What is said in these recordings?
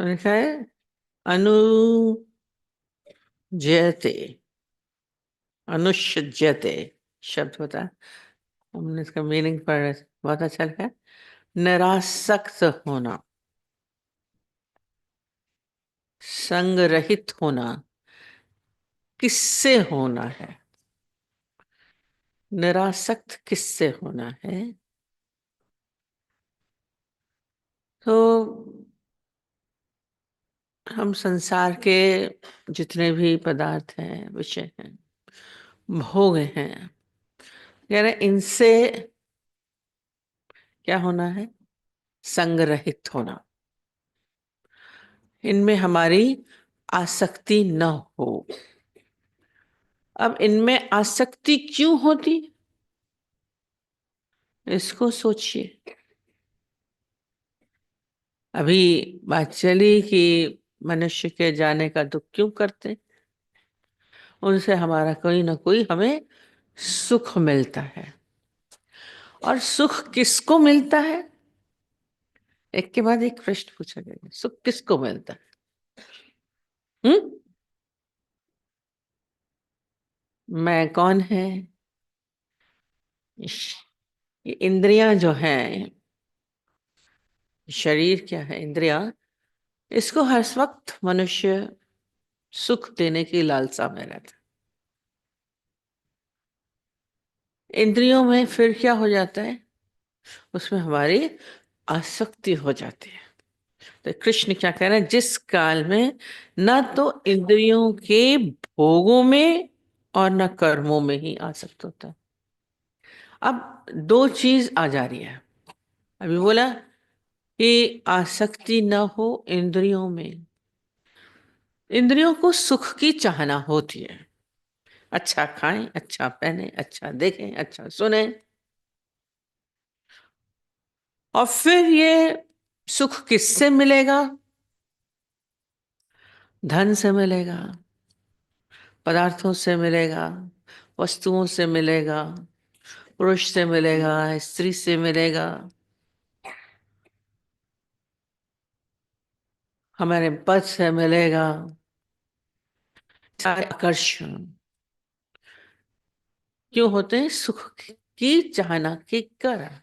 लिखा है अनु जयते, अनुष्यज्यते शब्द होता है। हमने इसका मीनिंग पढ़ा, बहुत अच्छा लिखा है। निरासक्त होना, संग रहित होना, किससे होना है? निरासक्त किससे होना है? तो हम संसार के जितने भी पदार्थ हैं, विषय हैं, भोग हैं, कह रहे इनसे क्या होना है? संग रहित होना। इनमें हमारी आसक्ति न हो। अब इनमें आसक्ति क्यों होती, इसको सोचिए। अभी बात चली कि मनुष्य के जाने का दुख क्यों करते, उनसे हमारा कोई ना कोई हमें सुख मिलता है। और सुख किसको मिलता है? एक के बाद एक प्रश्न पूछा गया, सुख किसको मिलता है? हम्म? मैं कौन है? ये इंद्रियां जो हैं, शरीर क्या है, इंद्रियां, इसको हर वक्त मनुष्य सुख देने की लालसा में रहता है। इंद्रियों में फिर क्या हो जाता है? उसमें हमारी आसक्ति हो जाती है। तो कृष्ण क्या कह रहे हैं, जिस काल में न तो इंद्रियों के भोगों में और न कर्मों में ही आसक्त होता है। अब दो चीज आ जा रही है। अभी बोला कि आसक्ति न हो इंद्रियों में। इंद्रियों को सुख की चाहना होती है, अच्छा खाएं, अच्छा पहने, अच्छा देखें, अच्छा सुने। और फिर ये सुख किससे मिलेगा? धन से मिलेगा, पदार्थों से मिलेगा, वस्तुओं से मिलेगा, पुरुष से मिलेगा, स्त्री से मिलेगा, हमारे पद से मिलेगा। सारे आकर्षण क्यों होते हैं? सुख की चाहना के कारण।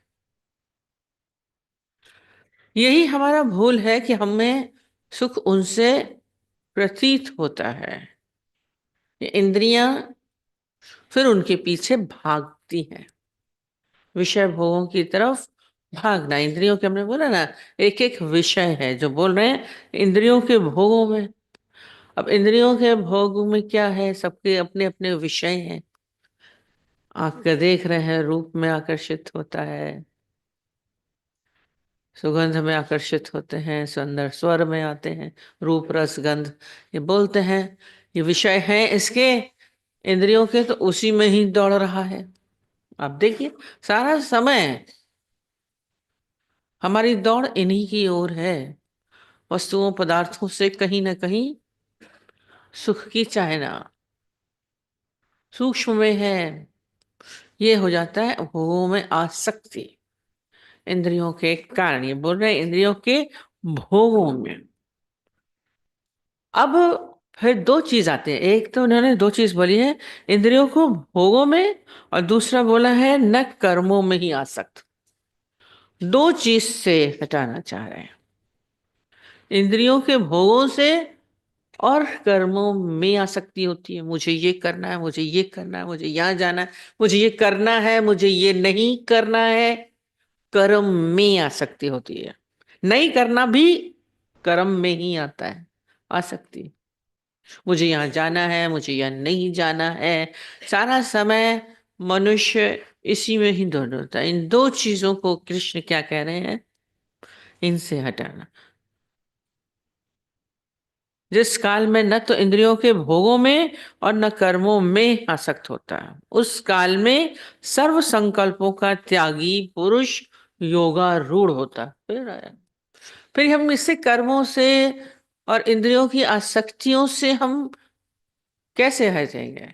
यही हमारा भूल है कि हमें सुख उनसे प्रतीत होता है। ये इंद्रियां फिर उनके पीछे भागती हैं, विषय भोगों की तरफ भागना। इंद्रियों के, हमने बोला ना, एक एक विषय है जो बोल रहे हैं इंद्रियों के भोगों में। अब इंद्रियों के भोग में क्या है? सबके अपने अपने विषय हैं। आंख का देख रहे हैं, रूप में आकर्षित होता है, सुगंध में आकर्षित होते हैं, सुंदर स्वर में आते हैं, रूप रस गंध ये बोलते हैं, ये विषय हैं इसके, इंद्रियों के। तो उसी में ही दौड़ रहा है। आप देखिए, सारा समय हमारी दौड़ इन्हीं की ओर है। वस्तुओं पदार्थों से कहीं ना कहीं सुख की चाहना सूक्ष्म में है। ये हो जाता है भोगों में आसक्ति, इंद्रियों के कारण। ये बोल रहे हैं इंद्रियों के भोगों में। अब फिर दो चीज आते हैं। एक तो उन्होंने दो चीज बोली है, इंद्रियों को भोगों में, और दूसरा बोला है न कर्मों में ही आसक्त। दो चीज से हटाना चाह रहे हैं, इंद्रियों के भोगों से और कर्मों में आसक्ति होती है। मुझे ये करना है, मुझे ये करना है, मुझे यहाँ जाना है, मुझे ये करना है, मुझे ये नहीं करना है। कर्म में आसक्ति होती है। नहीं करना भी कर्म में ही आता है, आसक्ति। मुझे यहाँ जाना है, मुझे यहाँ नहीं जाना है। सारा समय मनुष्य इसी में ही दौड़ता है। इन दो चीजों को कृष्ण क्या कह रहे हैं? इनसे हटाना। जिस काल में न तो इंद्रियों के भोगों में और न कर्मों में आसक्त होता है, उस काल में सर्व संकल्पों का त्यागी पुरुष योगारूढ़ होता है। फिर आया, फिर हम इससे कर्मों से और इंद्रियों की आसक्तियों से हम कैसे हटेंगे?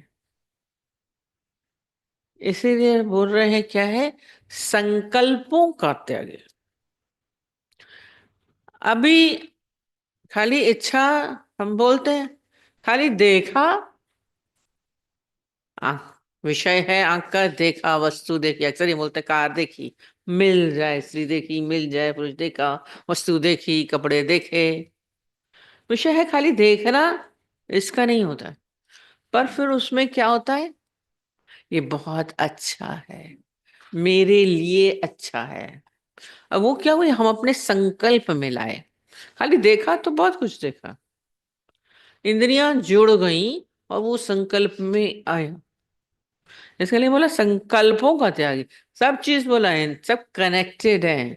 इसीलिए बोल रहे हैं क्या है? संकल्पों का त्याग। अभी खाली इच्छा, हम बोलते हैं खाली देखा, आंख विषय है, आंख का देखा, वस्तु देखी, अक्सर ये बोलते हैं कार देखी, मिल जाए, स्त्री देखी, मिल जाए, पुरुष देखा, वस्तु देखी, कपड़े देखे, विषय है खाली देखना, इसका नहीं होता है। पर फिर उसमें क्या होता है, ये बहुत अच्छा है, मेरे लिए अच्छा है। अब वो क्या हुई, हम अपने संकल्प में लाए। खाली देखा तो बहुत कुछ देखा, इंद्रियां जुड़ गई और वो संकल्प में आया। इसके लिए बोला संकल्पों का त्यागी। सब चीज बोला है, सब कनेक्टेड है।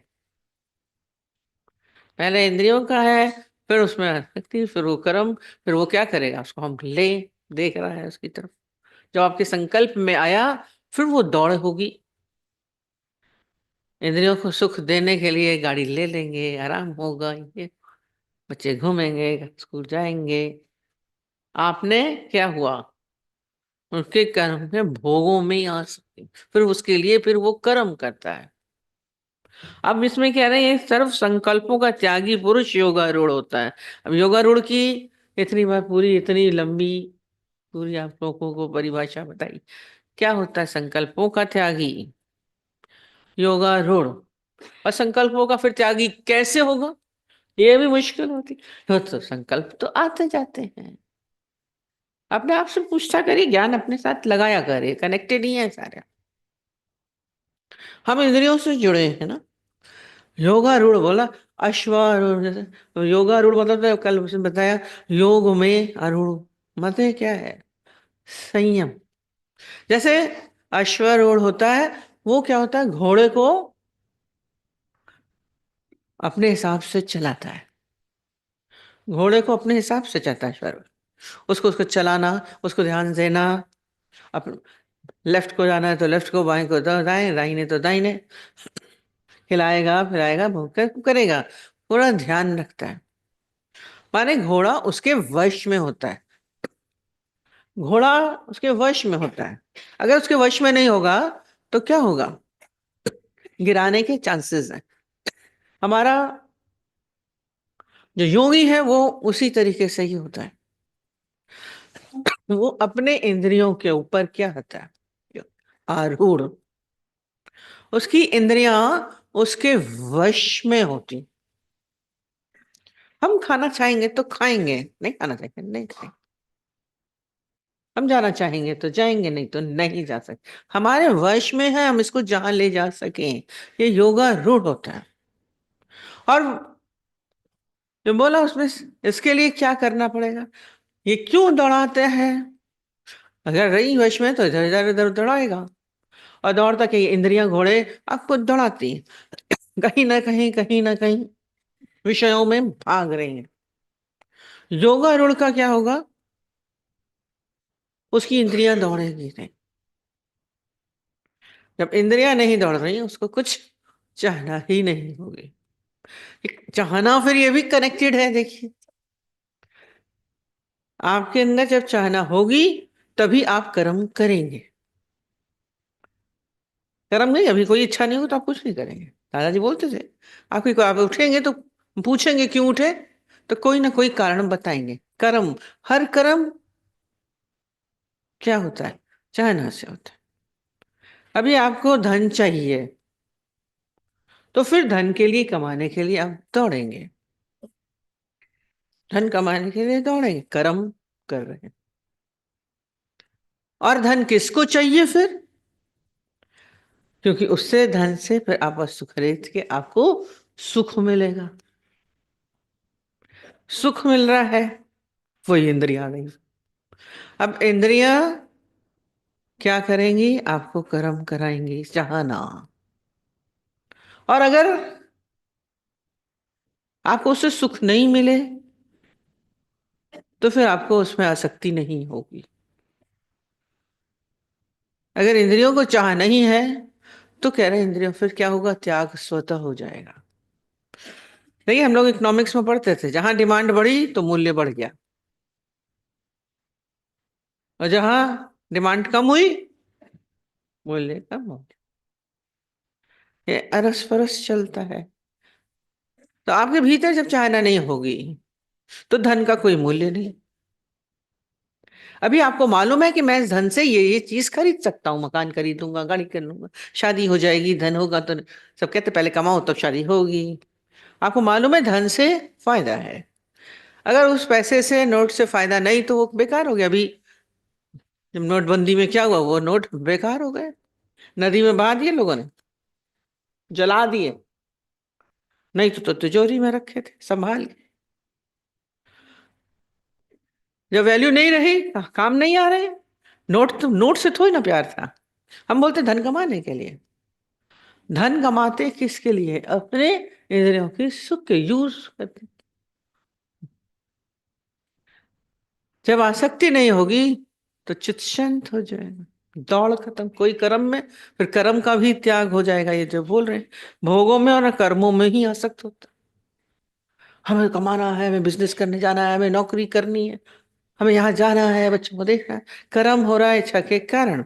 पहले इंद्रियों का है, फिर उसमें आसक्ति, फिर वो कर्म, फिर वो क्या करेगा, उसको हम ले, देख रहा है उसकी तरफ। जब आपके संकल्प में आया, फिर वो दौड़ होगी। इंद्रियों को सुख देने के लिए गाड़ी ले लेंगे, आराम होगा, ये बच्चे घूमेंगे, स्कूल जाएंगे। आपने क्या हुआ, उसके कर्म के भोगों में ही आ सकते, फिर उसके लिए फिर वो कर्म करता है। अब इसमें कह रहे हैं सर्व संकल्पों का त्यागी पुरुष योगारूढ़ होता है। अब योगारूढ़ की इतनी बार पूरी, इतनी लंबी पूरी आप लोगों को परिभाषा बताई, क्या होता है संकल्पों का त्यागी, योगारूढ़। और संकल्पों का फिर त्यागी कैसे होगा, ये भी मुश्किल होती। तो संकल्प तो आते जाते हैं, अपने आप से पूछता करिए, ज्ञान अपने साथ लगाया करिए, कनेक्टेड ही है सारे। हम इंद्रियों से जुड़े हैं ना। योगारूढ़ बोला, अश्वारूढ़, जैसे तो योगारूढ़ मतलब तो कल उसने बताया, योग में आरूढ़ मतलब क्या है, संयम। जैसे अश्वारूढ़ होता है, वो क्या होता है, घोड़े को अपने हिसाब से चलाता है, घोड़े को अपने हिसाब से चलाता है अश्वारूढ़। उसको उसको चलाना, उसको ध्यान देना, अपन लेफ्ट को जाना है तो लेफ्ट को, बाएं को तो दाएं, दाहिने तो दाहिने, हिलाएगा फिराएगा, भौंकर करेगा, पूरा ध्यान रखता है। माने घोड़ा उसके वश में होता है, घोड़ा उसके वश में होता है। अगर उसके वश में नहीं होगा तो क्या होगा, गिराने के चांसेस हैं। हमारा जो योगी है वो उसी तरीके से ही होता है, वो अपने इंद्रियों के ऊपर क्या होता है, आरूढ़। उसकी इंद्रियां उसके वश में होती। हम खाना चाहेंगे तो खाएंगे, नहीं खाना चाहेंगे नहीं खाएंगे, हम जाना चाहेंगे तो जाएंगे, नहीं तो नहीं जा सकते। हमारे वश में है, हम इसको जहां ले जा सकें, ये योगा रूढ़ होता है। और जो बोला उसमें, इसके लिए क्या करना पड़ेगा, ये क्यों दौड़ाते हैं, अगर रही वश में तो इधर इधर इधर दौड़ाएगा। और दौड़ता कि इंद्रियां घोड़े आपको दौड़ाती हैं, कहीं ना कहीं विषयों में भाग रही हैं। योगारूढ़ का क्या होगा, उसकी इंद्रियां दौड़ेंगी नहीं। जब इंद्रियां नहीं दौड़ रही उसको कुछ चाहना ही नहीं होगी। चाहना फिर ये भी कनेक्टेड है, देखिए आपके अंदर जब चाहना होगी तभी आप कर्म करेंगे। कर्म नहीं, अभी कोई इच्छा नहीं हो तो आप कुछ नहीं करेंगे। दादाजी बोलते थे, आपकी आप उठेंगे तो पूछेंगे क्यों उठे, तो कोई ना कोई कारण बताएंगे। कर्म, हर कर्म क्या होता है, चाहना से होता है। अभी आपको धन चाहिए, तो फिर धन के लिए, कमाने के लिए आप दौड़ेंगे, धन कमाने के लिए दौड़ेंगे, कर्म कर रहे हैं। और धन किसको चाहिए फिर, क्योंकि उससे धन से फिर आप वस्तु खरीद के आपको सुख मिलेगा। सुख मिल रहा है, वही इंद्रियां आ गई। अब इंद्रियां क्या करेंगी, आपको कर्म कराएंगी, चाहना। और अगर आपको उससे सुख नहीं मिले तो फिर आपको उसमें आसक्ति नहीं होगी। अगर इंद्रियों को चाह नहीं है तो कह रहे हैं इंद्रियों, फिर क्या होगा, त्याग स्वतः हो जाएगा। देखिए हम लोग इकोनॉमिक्स में पढ़ते थे, जहां डिमांड बढ़ी तो मूल्य बढ़ गया, और जहां डिमांड कम हुई मूल्य कम हो गया। ये अरस परस चलता है। तो आपके भीतर जब चाहना नहीं होगी तो धन का कोई मूल्य नहीं। अभी आपको मालूम है कि मैं इस धन से ये चीज खरीद सकता हूँ, मकान खरीदूंगा, गाड़ी कर लूंगा, शादी हो जाएगी, धन होगा तो। सब कहते पहले कमाओ तब शादी होगी। आपको मालूम है धन से फायदा है। अगर उस पैसे से, नोट से फायदा नहीं तो वो बेकार हो गया। अभी जब नोटबंदी में क्या हुआ, वो नोट बेकार हो गए, नदी में बहा दिए लोगों ने, जला दिए। नहीं तो तिजोरी में रखे थे संभाल के। जब वैल्यू नहीं रही, काम नहीं आ रहे। नोट तो, नोट से थोड़ी ना प्यार था। हम बोलते धन कमाने के लिए। धन कमाते किसके लिए? अपने इंद्रियों की सुख के यूज करते। जब आसक्ति नहीं होगी तो चित्त शांत हो जाएगा, दौड़ खत्म। कोई कर्म में, फिर कर्म का भी त्याग हो जाएगा। ये जो बोल रहे हैं, भोगों में और कर्मों में ही आसक्त होता। हमें कमाना है, हमें बिजनेस करने जाना है, हमें नौकरी करनी है, हमें यहाँ जाना है, बच्चों को देखना है। कर्म हो रहा है इच्छा के कारण,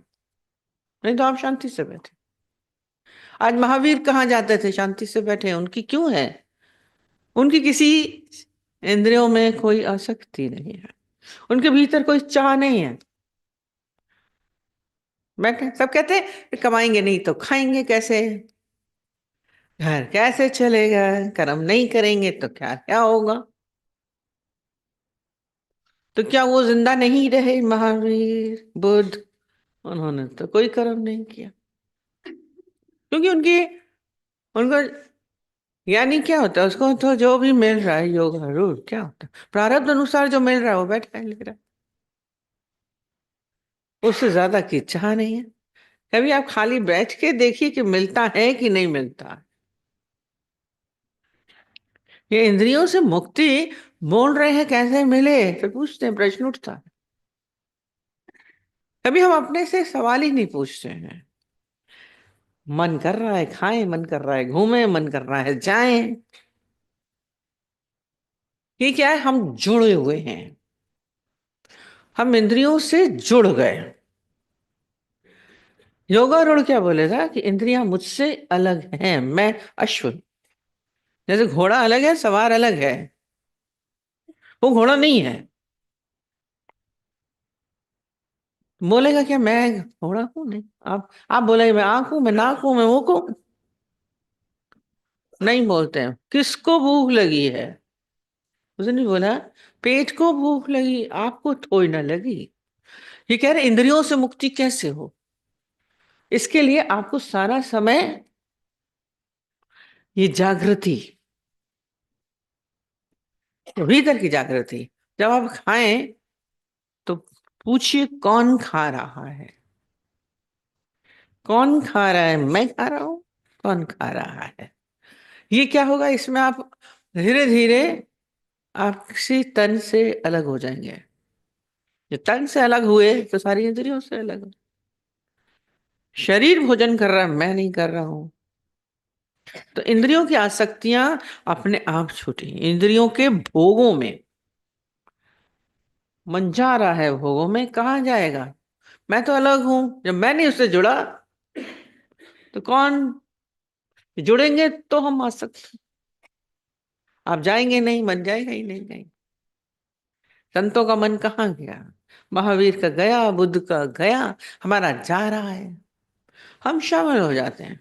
नहीं तो आप शांति से बैठे। आज महावीर कहाँ जाते थे? शांति से बैठे हैं। उनकी क्यों है? उनकी किसी इंद्रियों में कोई आसक्ति नहीं है, उनके भीतर कोई चाह नहीं है। बैठे, सब कहते हैं कमाएंगे नहीं तो खाएंगे कैसे, घर कैसे चलेगा, कर्म नहीं करेंगे तो क्या क्या होगा। तो क्या वो जिंदा नहीं रहे? महावीर, बुद्ध, उन्होंने तो कोई कर्म नहीं किया। क्योंकि उनकी, उनको, यानी क्या होता है उसको, तो जो भी मिल रहा है योग रूढ़ क्या होता है, प्रारब्ध अनुसार जो मिल रहा है वो बैठा है, लिख रहा है, उससे ज्यादा की चाह नहीं है। कभी आप खाली बैठ के देखिए कि मिलता है कि नहीं मिलता है। ये इंद्रियों से मुक्ति बोल रहे हैं, कैसे मिले? फिर पूछते हैं, प्रश्न उठता है। कभी हम अपने से सवाल ही नहीं पूछते हैं। मन कर रहा है खाएं, मन कर रहा है घूमें, मन कर रहा है जाएं। ये क्या है? हम जुड़े हुए हैं, हम इंद्रियों से जुड़ गए। योगारूढ़ क्या बोलेगा कि इंद्रियां मुझसे अलग हैं, मैं अश्व हूं। जैसे घोड़ा अलग है, सवार अलग है, वो घोड़ा नहीं है। बोलेगा क्या मैं घोड़ा हूं? नहीं। आप बोलेंगे मैं आंख हूं, मैं नाक हूं, मैं मुंह हूं। नहीं बोलते हैं। किसको भूख लगी है? उसने नहीं बोला पेट को भूख लगी, आपको थोड़ी ना लगी। ये कह रहे इंद्रियों से मुक्ति कैसे हो? इसके लिए आपको सारा समय ये जागृति, भीतर की जागृति। जब आप खाएं तो पूछिए कौन खा रहा है? कौन खा रहा है? मैं खा रहा हूं? कौन खा रहा है? ये क्या होगा? इसमें आप धीरे धीरे आप किसी तन से अलग हो जाएंगे। जो तन से अलग हुए तो सारी इंद्रियों से अलग हो। शरीर भोजन कर रहा है, मैं नहीं कर रहा हूं। तो इंद्रियों की आसक्तियां अपने आप छूटी। इंद्रियों के भोगों में मन जा रहा है, भोगों में कहाँ जाएगा? मैं तो अलग हूं। जब मैं नहीं उससे जुड़ा तो कौन? जुड़ेंगे तो हम आसक्त। आप जाएंगे नहीं, मन जाएगा ही नहीं कहीं। संतों का मन कहाँ गया? महावीर का गया, बुद्ध का गया, हमारा जा रहा है। हम शामिल हो जाते हैं,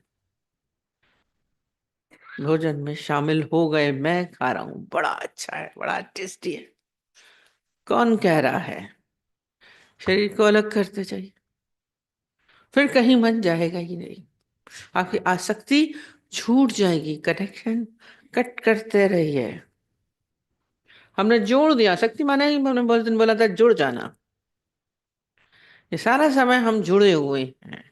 भोजन में शामिल हो गए। मैं खा रहा हूं, बड़ा अच्छा है, बड़ा टेस्टी है। कौन कह रहा है? शरीर को अलग करते जाइए, फिर कहीं मन जाएगा ही नहीं। आपकी आसक्ति छूट जाएगी। कनेक्शन कट करते रहिए। हमने जोड़ दिया, शक्ति माने ही हमने बहुत दिन बोला था जुड़ जाना। ये सारा समय हम जुड़े हुए हैं,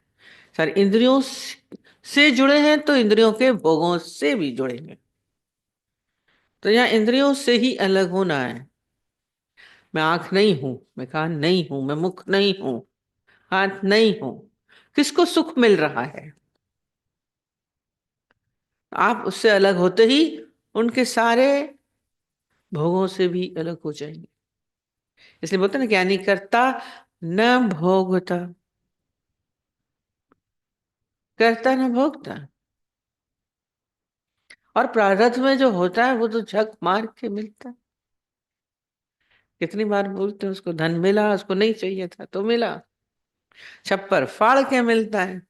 सारे इंद्रियों से जुड़े हैं, तो इंद्रियों के भोगों से भी जुड़ेंगे। तो यहाँ इंद्रियों से ही अलग होना है। मैं आंख नहीं हूं, मैं कान नहीं हूं, मैं मुख नहीं हूं, हाथ नहीं हूं। किसको सुख मिल रहा है? आप उससे अलग होते ही उनके सारे भोगों से भी अलग हो जाएंगे। इसलिए बोलते हैं ना, ज्ञानी करता न भोगता, करता न भोगता। और प्रारब्ध में जो होता है वो तो झक मार के मिलता है। कितनी बार बोलते हैं उसको धन मिला, उसको नहीं चाहिए था तो मिला, छप्पर फाड़ के मिलता है।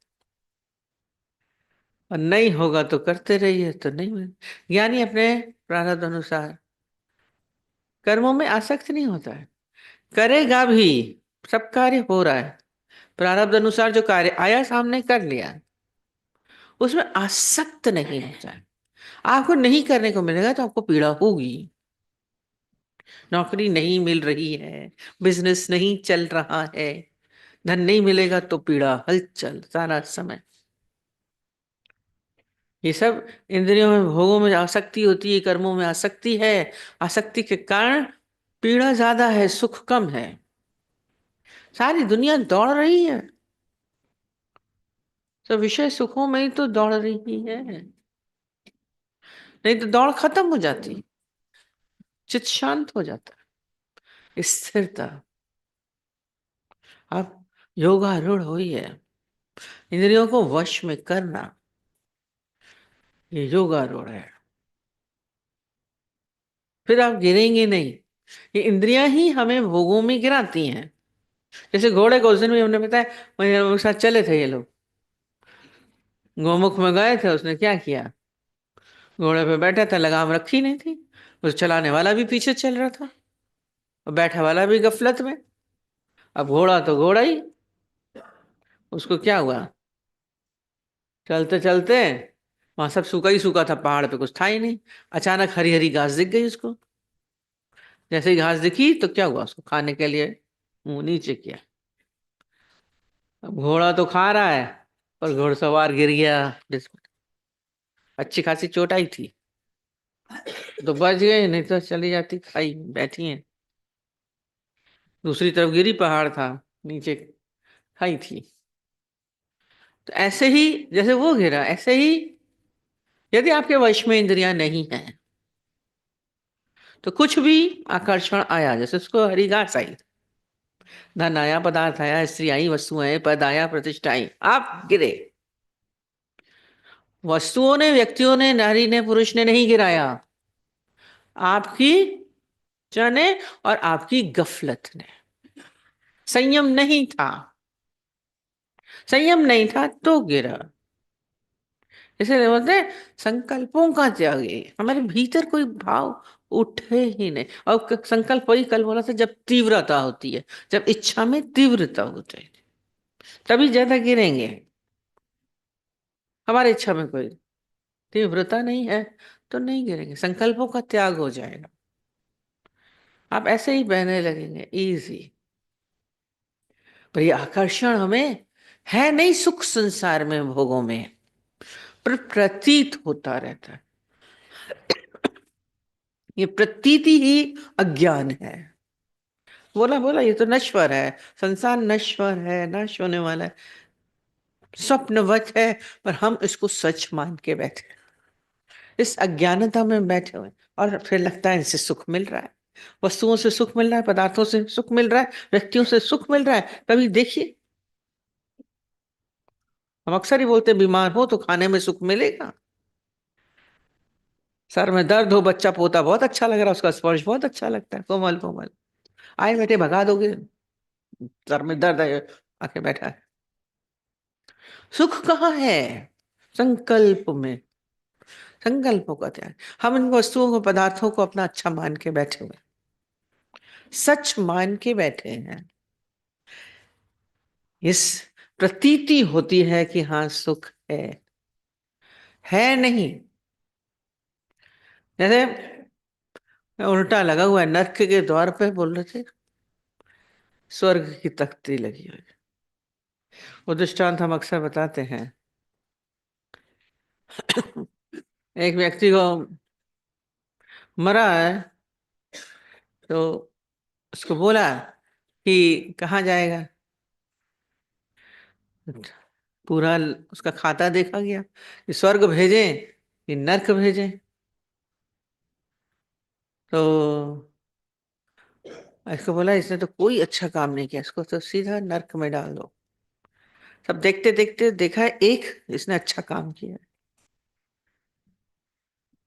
और नहीं होगा तो करते रहिए तो नहीं मिले। ज्ञानी अपने प्रारब्ध अनुसार कर्मों में आसक्त नहीं होता है, करेगा भी, सब कार्य हो रहा है, प्रारब्ध अनुसार जो कार्य आया सामने कर लिया, उसमें आसक्त नहीं होता है। आपको नहीं करने को मिलेगा तो आपको पीड़ा होगी। नौकरी नहीं मिल रही है, बिजनेस नहीं चल रहा है, धन नहीं मिलेगा तो पीड़ा, हलचल सारा समय। ये सब इंद्रियों में, भोगों में आसक्ति होती है, कर्मों में आसक्ति है। आसक्ति के कारण पीड़ा ज्यादा है, सुख कम है। सारी दुनिया दौड़ रही है, सब विषय सुखों में ही तो दौड़ रही है, नहीं तो दौड़ खत्म हो जाती, चित शांत हो जाता, स्थिरता। अब योगारूढ़ हुई है, इंद्रियों को वश में करना, ये योगारूढ़ है। फिर आप गिरेंगे नहीं, ये इंद्रियां ही हमें भोगों में गिराती हैं। जैसे घोड़े को उस दिन भी हमने बताया, मेरे साथ चले थे ये लोग, गौमुख में गए थे, उसने क्या किया, घोड़े पे बैठा था, लगाम रखी नहीं थी, उस चलाने वाला भी पीछे चल रहा था और बैठा वाला भी गफलत में। अब घोड़ा तो घोड़ा ही, उसको क्या हुआ, चलते चलते वहां सब सूखा ही सूखा था, पहाड़ पे कुछ था ही नहीं। अचानक हरी हरी घास दिख गई उसको, जैसे ही घास दिखी तो क्या हुआ, उसको खाने के लिए मुंह नीचे किया। अब घोड़ा तो खा रहा है, पर घोड़सवार गिर गया, अच्छी खासी चोट आई थी, तो बच गए, नहीं तो चली जाती, खाई बैठी है। दूसरी तरफ गिरी, पहाड़ था नीचे, खाई थी। तो ऐसे ही जैसे वो गिरा, ऐसे ही यदि आपके वश में इंद्रियां नहीं है तो कुछ भी आकर्षण आया, जैसे उसको हरी घास आई, धन आया, पदार्थ आया, स्त्री आई, वस्तु आए, पद आया, प्रतिष्ठा आई, आप गिरे। वस्तुओं ने, व्यक्तियों ने, नारी ने, पुरुष ने नहीं गिराया, आपकी ने और आपकी गफलत ने। संयम नहीं था, संयम नहीं था तो गिरा। इसलिए बोलते हैं संकल्पों का त्याग, ये हमारे भीतर कोई भाव उठे ही नहीं। और संकल्प वही कल बोला था, जब तीव्रता होती है, जब इच्छा में तीव्रता होती है तभी ज्यादा गिरेंगे। हमारी इच्छा में कोई तीव्रता नहीं है तो नहीं गिरेंगे, संकल्पों का त्याग हो जाएगा, आप ऐसे ही बहने लगेंगे इजी। पर ये आकर्षण हमें है नहीं, सुख संसार में, भोगों में, पर प्रतीत होता रहता है। ये प्रतीति ही अज्ञान है। बोला बोला ये तो नश्वर है, संसार नश्वर है, नाश होने वाला है, स्वप्नवत है, पर हम इसको सच मान के बैठे, इस अज्ञानता में बैठे हुए, और फिर लगता है इनसे सुख मिल रहा है, वस्तुओं से सुख मिल रहा है, पदार्थों से सुख मिल रहा है, व्यक्तियों से सुख मिल रहा है। कभी देखिए, हम अक्सर ही बोलते हैं बीमार हो तो खाने में सुख मिलेगा, सर में दर्द हो, बच्चा पोता बहुत अच्छा लग रहा है, उसका स्पर्श बहुत अच्छा लगता है, कोमल कोमल, आए बेटे भगा दोगे, सर में दर्द है, आके बैठा है। सुख कहाँ है, संकल्प में, संकल्पों का त्याग। हम इन वस्तुओं को, पदार्थों को अपना अच्छा मान के बैठे हुए, सच मान के बैठे हैं, इस प्रतीति होती है कि हाँ सुख है नहीं। जैसे उल्टा लगा हुआ है, नरक के द्वार पे बोल रहे थे, स्वर्ग की तख्ती लगी हुई। वो दृष्टांत हम अक्सर बताते हैं। एक व्यक्ति को मरा है, तो उसको बोला कि कहाँ जाएगा, पूरा उसका खाता देखा गया कि स्वर्ग भेजें कि नर्क भेजें। तो इसको बोला इसने तो कोई अच्छा काम नहीं किया, इसको तो सीधा नर्क में डाल दो। सब देखते देखते देखा एक इसने अच्छा काम किया है,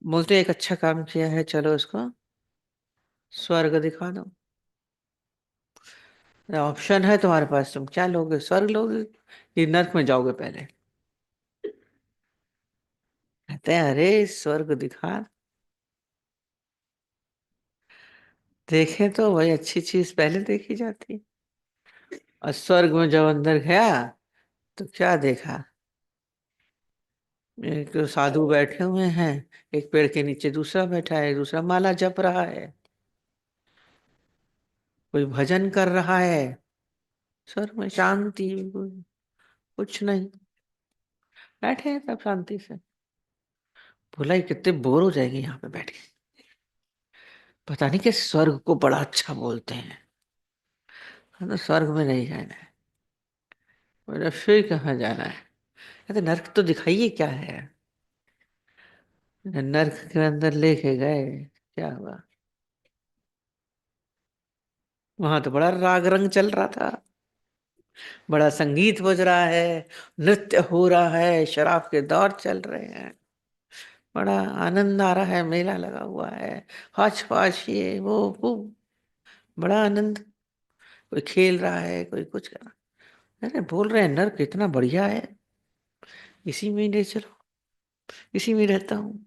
बोलते एक अच्छा काम किया है, चलो इसको स्वर्ग दिखा दो। ऑप्शन है तुम्हारे पास, तुम क्या लोगे, स्वर्ग लोगे कि नर्क में जाओगे पहले? कहते हैं अरे स्वर्ग दिखा, देखे तो वही अच्छी चीज पहले देखी जाती। और स्वर्ग में जब अंदर गया तो क्या देखा, एक तो साधु बैठे हुए हैं, एक पेड़ के नीचे दूसरा बैठा है, दूसरा माला जप रहा है, कोई भजन कर रहा है। स्वर्ग में शांति, कुछ नहीं, बैठे हैं सब शांति से। बोला ये कितने बोर हो जाएंगे यहाँ पे बैठ के, पता नहीं कि स्वर्ग को बड़ा अच्छा बोलते हैं। हाँ, तो स्वर्ग में नहीं जाना है। बोला फिर कहाँ जाना है? कहते नर्क तो दिखाइए क्या है। नर्क के अंदर लेके गए, क्या हुआ, वहां तो बड़ा राग रंग चल रहा था, बड़ा संगीत बज रहा है, नृत्य हो रहा है, शराब के दौर चल रहे हैं, बड़ा आनंद आ रहा है, मेला लगा हुआ है, हौच पौच ये वो बड़ा आनंद। कोई खेल रहा है, कोई कुछ कर रहा है। अरे बोल रहे हैं नर्क कितना बढ़िया है, इसी में ही ले चलो, इसी में रहता हूँ।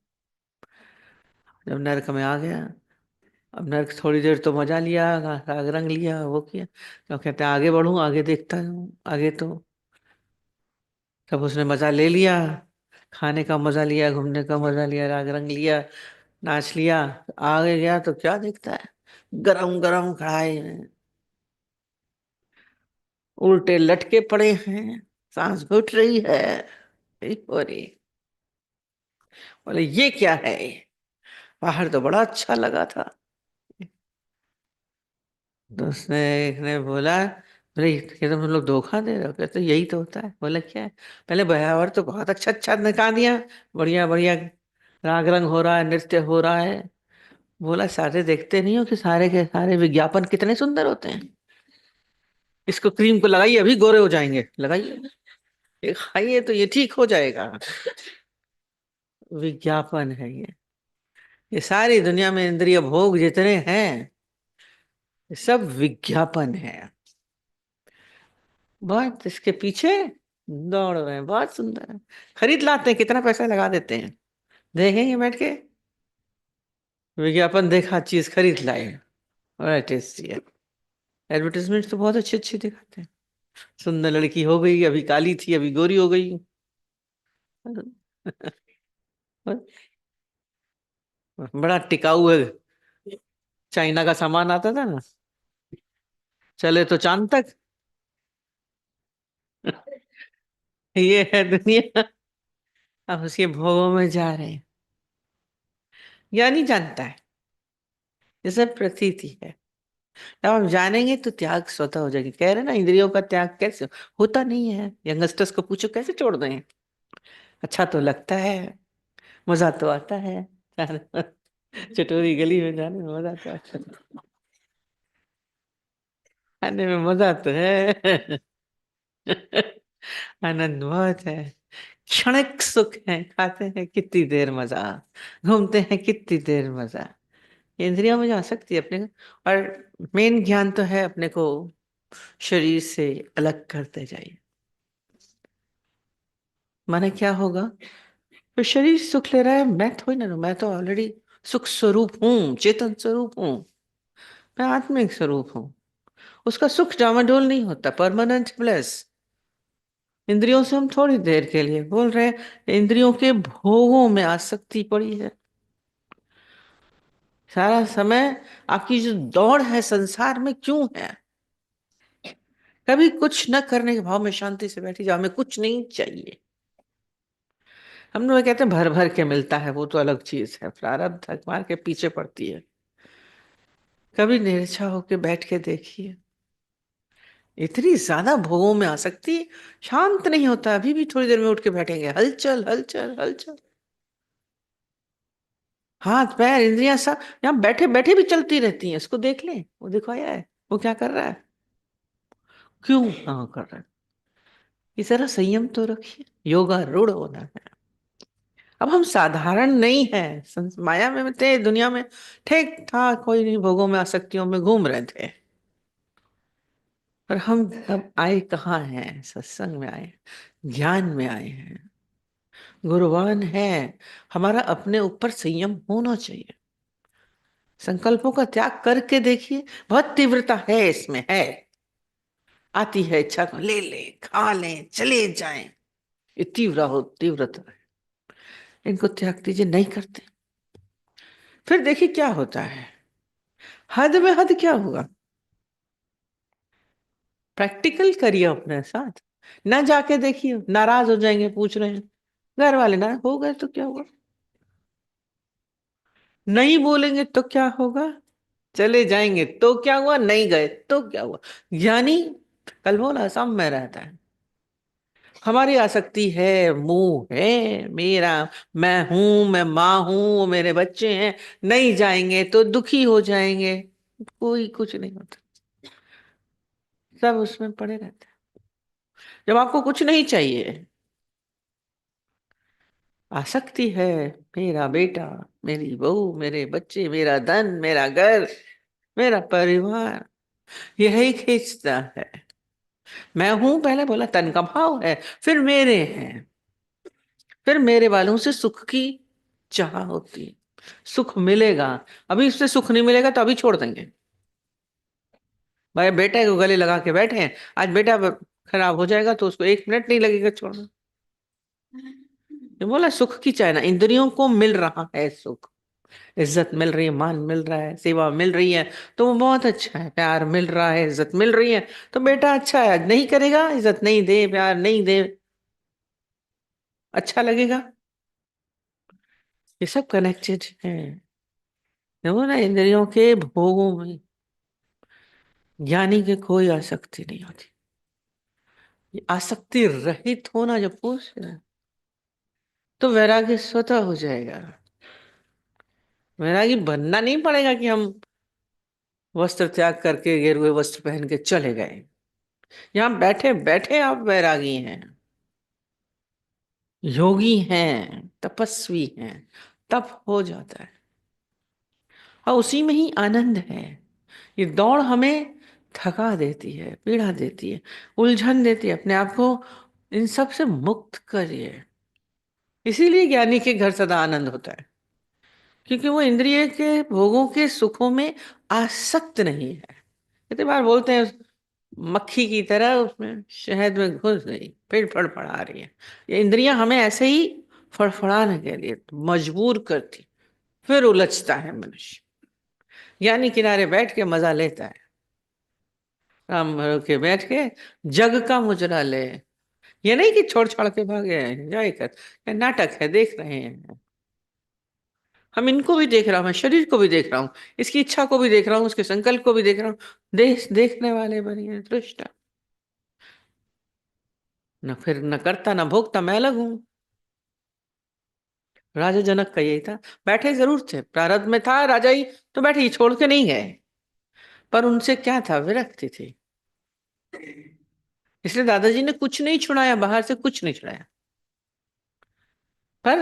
जब नर्क में आ गया, अब नर्क थोड़ी देर तो मजा लिया, राग रंग लिया, वो किया, तो कहते हैं आगे बढ़ूं, आगे देखता हूँ, आगे तो तब उसने मजा ले लिया, खाने का मजा लिया, घूमने का मजा लिया, राग रंग लिया, नाच लिया। आगे गया तो क्या देखता है, गरम गरम कढ़ाई में उल्टे लटके पड़े हैं, सांस घुट रही है। अरे बोले ये क्या है, बाहर तो बड़ा अच्छा लगा था। तो उसने एक ने बोला, बोले ये तुम लोग धोखा दे रहे हो, कहते यही तो होता है। बोला क्या है? पहले बयावर तो बहुत अच्छा अच्छा दिखा दिया, बढ़िया बढ़िया राग रंग हो रहा है, नृत्य हो रहा है। बोला सारे देखते नहीं हो कि सारे के सारे विज्ञापन कितने सुंदर होते हैं, इसको क्रीम को लगाइए अभी गोरे हो जाएंगे, लगाइए, ये खाइए तो ये ठीक हो जाएगा। विज्ञापन है ये सारी दुनिया में इंद्रिय भोग जितने हैं, ये सब विज्ञापन है। बहुत इसके पीछे दौड़ रहे हैं, बहुत सुंदर है, खरीद लाते हैं, कितना पैसा लगा देते हैं, देखेंगे बैठ के, विज्ञापन देखा चीज खरीद लाए, बड़ा टेस्टी है। एडवर्टाइजमेंट तो बहुत अच्छी अच्छी दिखाते हैं, सुंदर लड़की हो गई, अभी काली थी अभी गोरी हो गई। बड़ा टिकाऊ है, चाइना का सामान आता था ना, चले तो चांद तक। ये है दुनिया, अब उसके भोगों में जा रहे हैं, या नहीं जानता है, ये सब प्रतीति है। जब हम जानेंगे तो त्याग स्वतः हो जाएगी। कह रहे ना इंद्रियों का त्याग कैसे होता नहीं है, यंगस्टर्स को पूछो कैसे छोड़ दें। अच्छा तो लगता है, मजा तो आता है, चटोरी गली में जाने में मजा तो आता है, खाने में मजा तो है। आनंद बहुत है, क्षणिक सुख है, खाते हैं कितनी देर मजा, घूमते हैं कितनी देर मजा। इंद्रियों में जो आसक्ति है अपने को, और मेन ज्ञान तो है अपने को शरीर से अलग करते जाइए। माने क्या होगा, तो शरीर सुख ले रहा है, मैं थोड़ी ना, मैं तो ऑलरेडी सुख स्वरूप हूँ, चेतन स्वरूप हूँ, मैं आत्मिक स्वरूप हूँ। उसका सुख डामाडोल नहीं होता, परमानेंट ब्लेस। इंद्रियों से हम थोड़ी देर के लिए बोल रहे हैं, इंद्रियों के भोगों में आसक्ति पड़ी है सारा समय। आपकी जो दौड़ है संसार में क्यों है? कभी कुछ न करने के भाव में शांति से बैठी जाओ, हमें कुछ नहीं चाहिए। हम लोग कहते हैं भर भर के मिलता है, वो तो अलग चीज है, प्रारब्ध धक मार के पीछे पड़ती है। कभी निरछा होके बैठ के देखिए, इतनी ज्यादा भोगों में आसक्ति, शांत नहीं होता, अभी भी थोड़ी देर में उठ के बैठेंगे, हलचल हलचल हलचल, हाथ पैर इंद्रियां सब यहाँ बैठे बैठे भी चलती रहती हैं। इसको देख लें, वो देखो आया है, वो क्या कर रहा है, क्यों हाँ कर रहा है। इस तरह संयम तो रखिए, योगा रूढ़ होना है। अब हम साधारण नहीं है, माया में थे, दुनिया में ठीक था, कोई नहीं, भोगों में आसक्तियों में घूम रहे थे। पर हम अब आए कहाँ हैं? सत्संग में आए, ज्ञान में आए हैं, गुरुवान है। हमारा अपने ऊपर संयम होना चाहिए। संकल्पों का त्याग करके देखिए, बहुत तीव्रता है इसमें, है। आती है इच्छा को ले ले, खा लें, चले जाएं, ये तीव्रता है। इनको त्याग दीजिए, नहीं करते। फिर देखिए क्या होता है। हद में हद क्या होगा? प्रैक्टिकल करिए अपने साथ। ना जाके देखिए, नाराज हो जाएंगे, पूछ रहे हैं घर वाले, ना हो गए तो क्या हुआ? नहीं बोलेंगे तो क्या होगा? चले जाएंगे तो क्या हुआ? नहीं गए तो क्या हुआ? ज्ञानी कल बोला सब में रहता है। हमारी आसक्ति है, मुंह है मेरा, मैं हूं, मैं माँ हूं, वो मेरे बच्चे हैं, नहीं जाएंगे तो दुखी हो जाएंगे। कोई कुछ नहीं होता, सब उसमें पड़े रहते हैं। जब आपको कुछ नहीं चाहिए, आसक्ति है, मेरा बेटा, मेरी बहू, मेरे बच्चे, मेरा धन, मेरा घर, मेरा परिवार, यही खींचता है। मैं हूं, पहले बोला, तन का भाव है, फिर मेरे हैं, फिर मेरे वालों से सुख की चाह होती है। सुख मिलेगा, अभी इससे सुख नहीं मिलेगा तो अभी छोड़ देंगे। भाई बेटे को गले लगा के बैठे हैं, आज बेटा खराब हो जाएगा तो उसको एक मिनट नहीं लगेगा छोड़ना। ये बोला सुख की चाह ना, इंद्रियों को मिल रहा है सुख, इज्जत मिल रही है, मान मिल रहा है, सेवा मिल रही है, तो वो बहुत अच्छा है। प्यार मिल रहा है, इज्जत मिल रही है, तो बेटा अच्छा है। नहीं करेगा, इज्जत नहीं दे, प्यार नहीं दे, अच्छा लगेगा? ये सब कनेक्टेड है। देखो ना, इंद्रियों के भोगों में ज्ञानी के कोई आसक्ति नहीं होती। ये आसक्ति रहित होना जब पूछ रहे हैं, तो वैराग्य स्वतः हो जाएगा। वैरागी बनना नहीं पड़ेगा कि हम वस्त्र त्याग करके गेरुए वस्त्र पहन के चले गए। यहाँ बैठे बैठे आप वैरागी हैं, योगी हैं, तपस्वी हैं, तप हो जाता है। और उसी में ही आनंद है। ये दौड़ हमें थका देती है, पीड़ा देती है, उलझन देती है। अपने आप को इन सब से मुक्त करिए। इसीलिए ज्ञानी के घर सदा आनंद होता है, क्योंकि वो इंद्रिय के भोगों के सुखों में आसक्त नहीं है। कितनी बार बोलते हैं, मक्खी की तरह उसमें शहद में घुस गई, फिर फड़फड़ा रही है। ये इंद्रियां हमें ऐसे ही फड़फड़ाने के लिए मजबूर करती, फिर उलझता है मनुष्य। ज्ञानी किनारे बैठ के मजा लेता है, राम भरो के बैठ के जग का मुजरा ले। ये नहीं कि छोड़ छाड़ के भागे, एंजॉय कर, ये नाटक है, देख रहे हैं हम। इनको भी देख रहा हूं, मैं शरीर को भी देख रहा हूँ, इसकी इच्छा को भी देख रहा हूँ, उसके संकल्प को भी देख रहा हूँ। देखने वाले बनिए दृष्टा। न फिर न करता न भोगता, मैं अलग हूं। राजा जनक का यही था। बैठे जरूर थे, प्रारब्ध में था राजा ही, तो बैठे ही, छोड़ के नहीं गए। पर उनसे क्या था? विरक्ति थी। इसलिए दादाजी ने कुछ नहीं छुड़ाया, बाहर से कुछ नहीं छुड़ाया, पर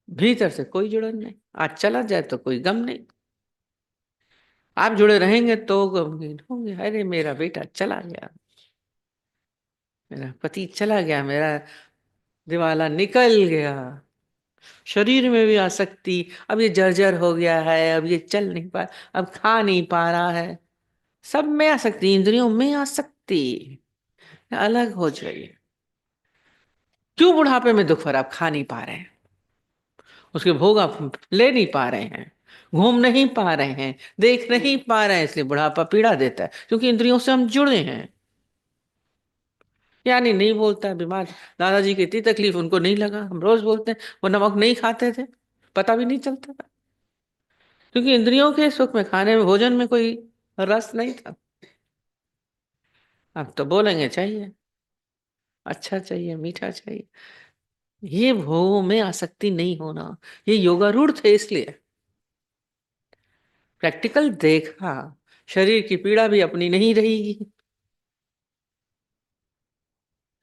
भीतर से कोई जुड़न नहीं। आज चला जाए तो कोई गम नहीं। आप जुड़े रहेंगे तो गमगीन होंगे। अरे मेरा बेटा चला गया, मेरा पति चला गया, मेरा दिवाला निकल गया। शरीर में भी आसक्ति, अब ये जर्जर हो गया है, अब ये चल नहीं पा, अब खा नहीं पा रहा है। सब में आसक्ति, इंद्रियों में आसक्ति। अलग हो जाइए। क्यों बुढ़ापे में दुख? पर आप खा नहीं पा रहे हैं, उसके भोग आप ले नहीं पा रहे हैं, घूम नहीं पा रहे हैं, देख नहीं पा रहे हैं, इसलिए बुढ़ापा पीड़ा देता है, क्योंकि इंद्रियों से हम जुड़े हैं। यानी नहीं बोलता है, बीमार। दादाजी की इतनी तकलीफ उनको नहीं लगा, हम रोज बोलते हैं। वो नमक नहीं खाते थे, पता भी नहीं चलता था, क्योंकि इंद्रियों के सुख में, खाने में, भोजन में कोई रस नहीं था। अब तो बोलेंगे चाहिए, अच्छा चाहिए, मीठा चाहिए। ये भोगों में आसक्ति नहीं होना, ये योगारूढ़ थे इसलिए। प्रैक्टिकल देखा, शरीर की पीड़ा भी अपनी नहीं रहेगी,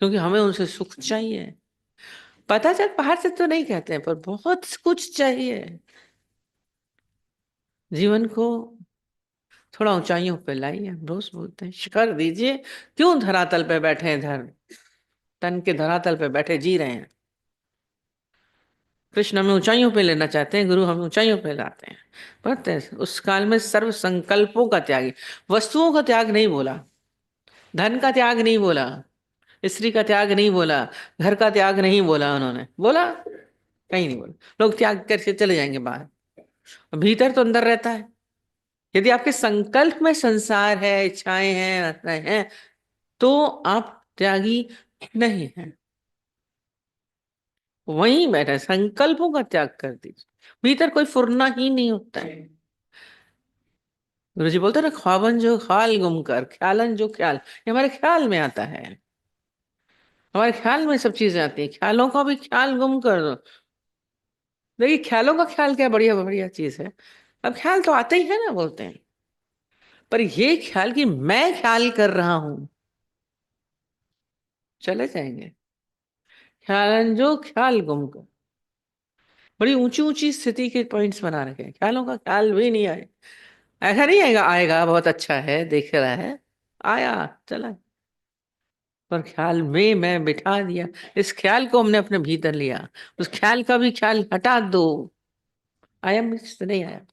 क्योंकि हमें उनसे सुख चाहिए। पता चल, बाहर से तो नहीं कहते हैं, पर बहुत कुछ चाहिए जीवन को थोड़ा ऊंचाइयों पे लाइए। रोज बोलते हैं शिखर दीजिए, क्यों धरातल पे बैठे हैं, तन के धरातल पे बैठे जी रहे हैं। कृष्ण हमें ऊंचाइयों पे लेना चाहते हैं, गुरु हमें ऊंचाइयों पे लाते हैं। पढ़ते हैं उस काल में सर्व संकल्पों का त्यागी, वस्तुओं का त्याग नहीं बोला, धन का त्याग नहीं बोला, स्त्री का त्याग नहीं बोला, घर का त्याग नहीं बोला, उन्होंने बोला कहीं नहीं बोला। लोग त्याग करके चले जाएंगे बाहर, भीतर तो अंदर रहता है। यदि आपके संकल्प में संसार है, इच्छाएं हैं, आशाएं हैं, तो आप त्यागी नहीं हैं। वहीं बैठे, संकल्पों का त्याग कर दीजिए, भीतर कोई फुरना ही नहीं होता है। गुरु जी बोलते हैं ना, ख्वाबन जो ख्याल गुम कर, ख्यालन जो ख्याल, ये हमारे ख्याल में आता है। हमारे ख्याल में सब चीजें आती हैं, ख्यालों का भी ख्याल गुम कर दो। देखिए ख्यालों का ख्याल क्या बढ़िया बढ़िया चीज है। अब ख्याल तो आते ही है ना, बोलते हैं, पर ये ख्याल कि मैं ख्याल कर रहा हूं, चले जाएंगे। ख्यालन जो ख्याल गुम कर, बड़ी ऊंची ऊंची स्थिति के पॉइंट्स बना रखे हैं, ख्यालों का ख्याल भी नहीं आए। ऐसा नहीं आएगा, आएगा बहुत अच्छा है देख रहा है, आया चला, पर ख्याल में मैं बिठा दिया, इस ख्याल को हमने अपने भीतर लिया, उस ख्याल का भी ख्याल हटा दो। आया मिस नहीं आया,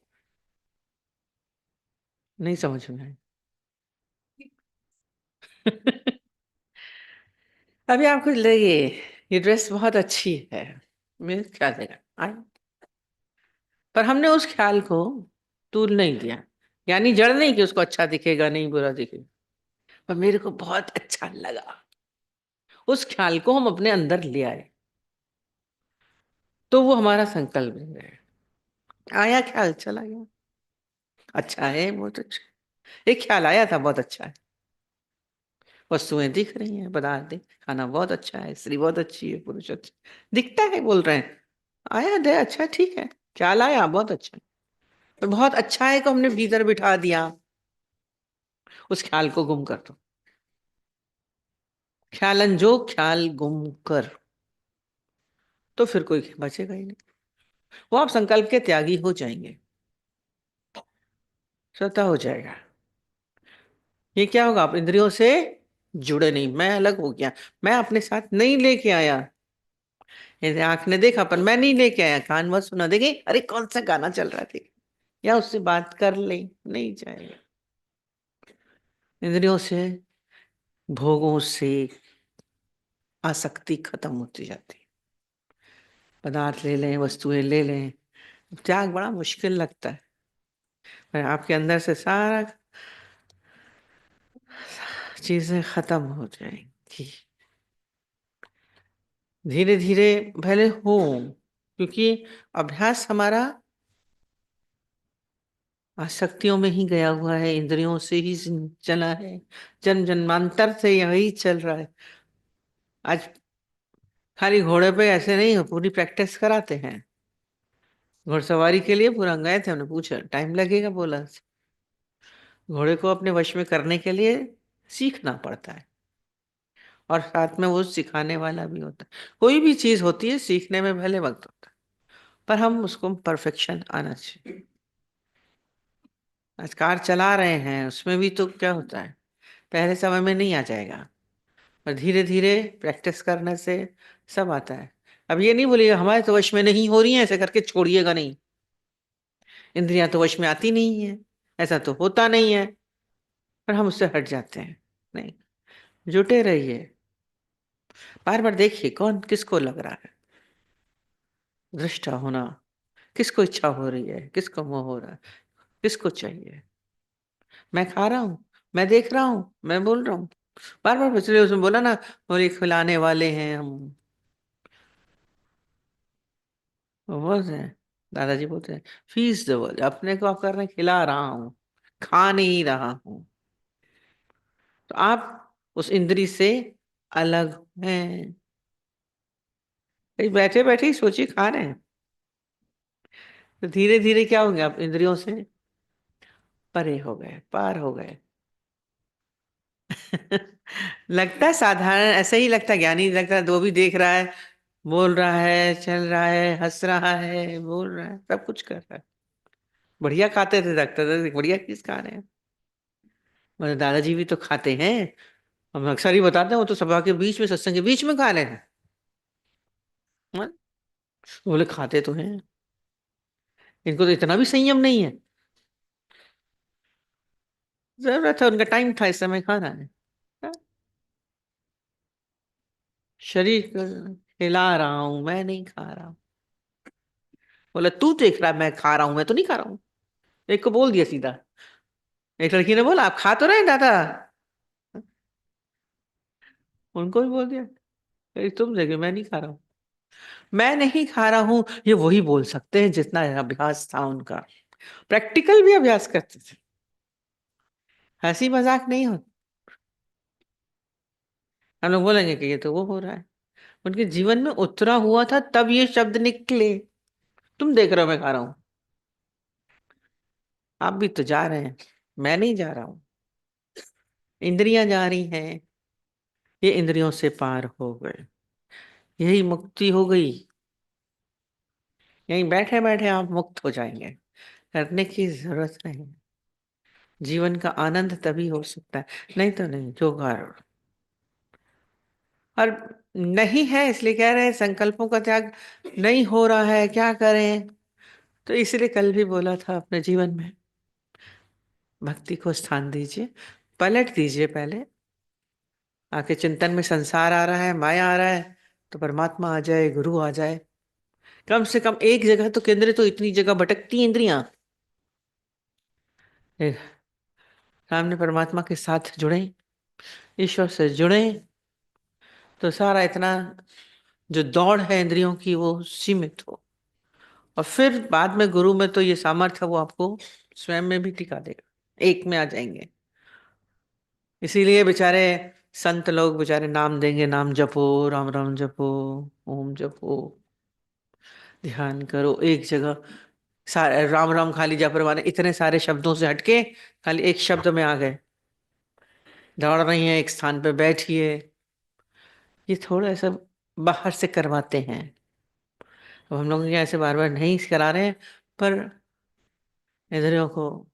नहीं समझ में आया। अभी आपको लगे ये ड्रेस बहुत अच्छी है, मेरे ख्याल देगा आया, पर हमने उस ख्याल को तूल नहीं दिया, यानी जड़ नहीं कि उसको अच्छा दिखेगा नहीं बुरा दिखेगा, पर मेरे को बहुत अच्छा लगा, उस ख्याल को हम अपने अंदर ले आए, तो वो हमारा संकल्प बन गया। आया ख्याल चला गया, अच्छा है बहुत अच्छा, एक ख्याल आया था बहुत अच्छा है, वस्तुएं दिख रही हैं, पदार्थ दिख, खाना बहुत अच्छा है, स्त्री बहुत अच्छी है, पुरुष अच्छा दिखता है, बोल रहे हैं, आया दे अच्छा ठीक है, ख्याल आया बहुत अच्छा है, तो बहुत अच्छा है को हमने भीतर बिठा दिया, उस ख्याल को गुम कर दो। ख्यालन जो ख्याल गुम कर, तो फिर कोई बचेगा ही नहीं, वो आप संकल्प के त्यागी हो जाएंगे, स्वतः हो जाएगा। ये क्या होगा, आप इंद्रियों से जुड़े नहीं, मैं अलग हो गया, मैं अपने साथ नहीं लेके आया। जैसे आंख ने देखा पर मैं नहीं लेके आया, कान में सुना, देखे अरे कौन सा गाना चल रहा था, या उससे बात कर ले, नहीं जाएगा। इंद्रियों से, भोगों से आसक्ति खत्म होती जाती है, पदार्थ ले लें, वस्तुएं ले लें, त्याग बड़ा मुश्किल लगता है, पर आपके अंदर से सारा चीजें खत्म हो जाएंगी धीरे धीरे, भले हो, क्योंकि अभ्यास हमारा आसक्तियों में ही गया हुआ है, इंद्रियों से ही चला है, जन्म जन्मांतर से यही चल रहा है। आज खाली घोड़े पे ऐसे नहीं, पूरी प्रैक्टिस कराते हैं, घुड़सवारी के लिए पूरा गए थे, हमने पूछा टाइम लगेगा, बोला घोड़े को अपने वश में करने के लिए सीखना पड़ता है, और साथ में वो सिखाने वाला भी होता है। कोई भी चीज होती है सीखने में भले वक्त होता है, पर हम उसको परफेक्शन आना चाहिए। आज कार चला रहे हैं, उसमें भी तो क्या होता है, पहले समय में नहीं आ जाएगा, और धीरे धीरे प्रैक्टिस करने से सब आता है। अब ये नहीं बोलिएगा हमारे तो वश में नहीं हो रही है, ऐसे करके छोड़िएगा नहीं, इंद्रियां तो वश में आती नहीं है, ऐसा तो होता नहीं है, पर हम उससे हट जाते हैं। नहीं, जुटे रहिए, बार बार देखिए कौन किसको लग रहा है, दृष्टा होना, किसको इच्छा हो रही है, किसको मोह हो रहा है, किसको चाहिए, मैं खा रहा हूँ, मैं देख रहा हूँ, मैं बोल रहा हूँ, बार बार पिछले उसमें बोला ना, बोले खिलाने वाले हैं हम, वो बोलते हैं, दादाजी बोलते हैं फीस दो, बोले अपने को आप कर रहे हैं, खिला रहा हूँ, खा नहीं रहा हूँ, तो आप उस इंद्री से अलग हैं। कहीं बैठे बैठे ही सोचिए खा रहे हैं, तो धीरे धीरे क्या होंगे, आप इंद्रियों से परे हो गए, पार हो गए। लगता है साधारण, ऐसा ही लगता है, ज्ञानी लगता है, वो भी देख रहा है, बोल रहा है, चल रहा है, हंस रहा है, बोल रहा है, सब कुछ कर रहा है, बढ़िया खाते थे, लगता था बढ़िया चीज खा रहे हैं, मेरे दादाजी भी तो खाते हैं, हम अक्सर ही बताते हैं, वो तो सभा के बीच में, सत्संग के बीच में खा रहे हैं। हाँ? बोले खाते तो हैं, इनको तो इतना भी संयम नहीं है। जरूरत है, उनका टाइम था, इस समय खाना है। हाँ? शरीर को हिला रहा हूं, मैं नहीं खा रहा हूं। बोला तू देख रहा है मैं खा रहा हूं, मैं तो नहीं खा रहा हूं। एक को बोल दिया सीधा। एक लड़की ने बोला आप खा तो रहे हैं दादा, उनको भी बोल दिया। तुम देखो मैं नहीं खा रहा हूं, मैं नहीं खा रहा हूं, ये वही बोल सकते हैं जितना अभ्यास था उनका, प्रैक्टिकल भी अभ्यास करते थे, हंसी मजाक नहीं हो। हम लोग बोलेंगे कि ये तो वो हो रहा है, उनके जीवन में उतरा हुआ था तब ये शब्द निकले। तुम देख रहे हो मैं खा रहा हूं, आप भी तो जा रहे हैं, मैं नहीं जा रहा हूं, इंद्रियां जा रही हैं, ये इंद्रियों से पार हो गए, यही मुक्ति हो गई। यहीं बैठे बैठे आप मुक्त हो जाएंगे, करने की जरूरत नहीं। जीवन का आनंद तभी हो सकता है, नहीं तो नहीं, जो कारण। और नहीं है इसलिए कह रहे हैं संकल्पों का त्याग नहीं हो रहा है, क्या करें। तो इसलिए कल भी बोला था, अपने जीवन में भक्ति को स्थान दीजिए, पलट दीजिए पहले, आके चिंतन में संसार आ रहा है, माया आ रहा है, तो परमात्मा आ जाए, गुरु आ जाए, कम से कम एक जगह तो केंद्रित, तो इतनी जगह भटकती हैं इंद्रियां। एक, सामने परमात्मा के साथ जुड़े, ईश्वर से जुड़े, तो सारा इतना जो दौड़ है इंद्रियों की वो सीमित हो। और फिर बाद में गुरु में तो ये सामर्थ्य वो आपको स्वयं में भी टिका देगा, एक में आ जाएंगे। इसीलिए बेचारे संत लोग बेचारे नाम देंगे, नाम जपो, राम राम जपो, ओम जपो, ध्यान करो एक जगह, सारे राम राम खाली जप रहे, माने इतने सारे शब्दों से हटके खाली एक शब्द में आ गए, दौड़ रही हैं एक स्थान पे बैठिए। ये थोड़ा सा बाहर से करवाते हैं, अब हम लोग क्या ऐसे बार बार नहीं करा रहे हैं, पर इंद्रियों को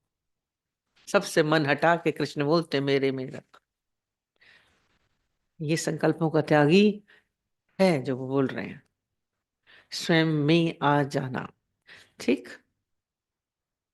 सबसे मन हटा के कृष्ण बोलते मेरे में रख। ये संकल्पों का त्यागी है जो वो बोल रहे हैं, स्वयं में आ जाना। ठीक।